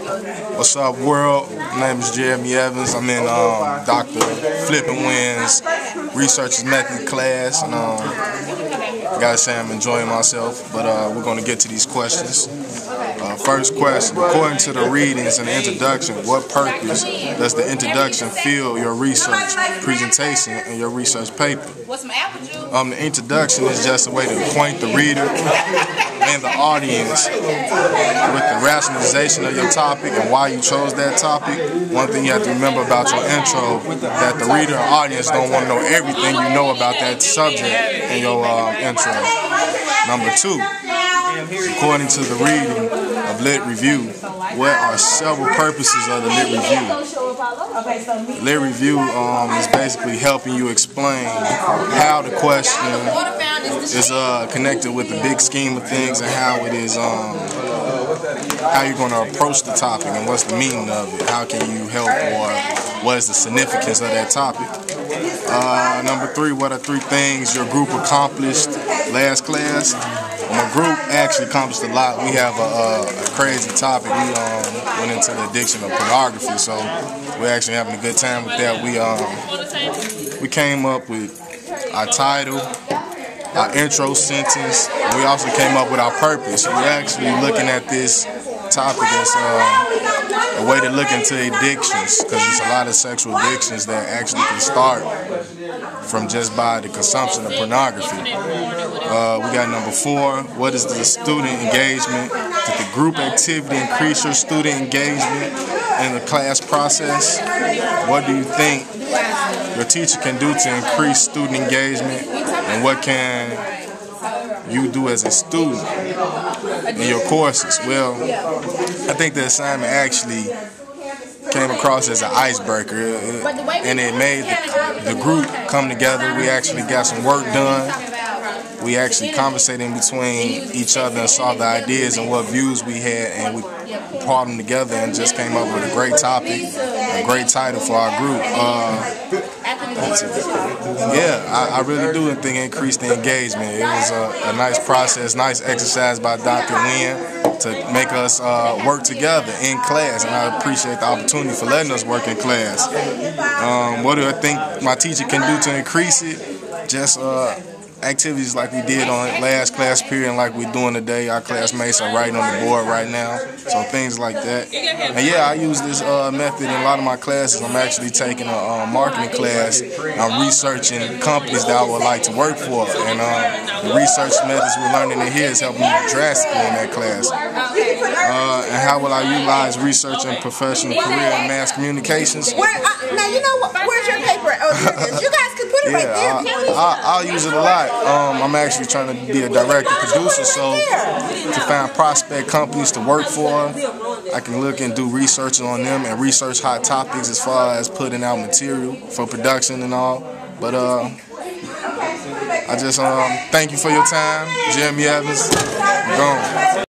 What's up, world? My name is Jeremy Evans. I'm in Dr. Flippin' Wynn's Researcher's Method class, and I gotta say I'm enjoying myself. But we're gonna get to these questions. First question: according to the readings and the introduction, what purpose does the introduction fill your research presentation and your research paper? The introduction is just a way to acquaint the reader and the audience with the rationalization of your topic and why you chose that topic. One thing you have to remember about your intro, that the reader and audience don't want to know everything you know about that subject in your intro. Number two, according to the reading of Lit Review, what are several purposes of the Lit Review? Lit Review is basically helping you explain how the question is connected with the big scheme of things and how it is, how you're going to approach the topic and what's the meaning of it. How can you help, or what is the significance of that topic? Number three, what are three things your group accomplished last class? My group actually accomplished a lot. We have a crazy topic. We went into the addiction of pornography, so we're actually having a good time with that. We came up with our title, our intro sentence. We also came up with our purpose. We're actually looking at this topic as a way to look into addictions, because there's a lot of sexual addictions that actually can start from just by the consumption of pornography. We got number four, what is the student engagement? Did the group activity increase your student engagement in the class process? What do you think your teacher can do to increase student engagement, and what can you do as a student in your courses? Well, I think the assignment actually came across as an icebreaker, and it made the group come together. We actually got some work done. We actually conversated between each other and saw the ideas and what views we had, and we brought them together and just came up with a great topic, a great title for our group. Yeah, I really do think it increased the engagement. It was a nice process, nice exercise by Dr. Wynn to make us work together in class, and I appreciate the opportunity for letting us work in class. What do I think my teacher can do to increase it? Just activities like we did on last class period and like we're doing today. Our classmates are writing on the board right now, so things like that. And yeah, I use this method in a lot of my classes. I'm actually taking a marketing class. I'm researching companies that I would like to work for, and the research methods we're learning in here is helping me drastically in that class. And how will I utilize research in professional career and mass communications? Now you know what? Where's your paper? You guys can put it right there. I'll use it a lot. I'm actually trying to be a director producer, so to find prospect companies to work for, I can look and do research on them and research hot topics as far as putting out material for production and all. But I just thank you for your time. Jeremy Evans, I'm gone.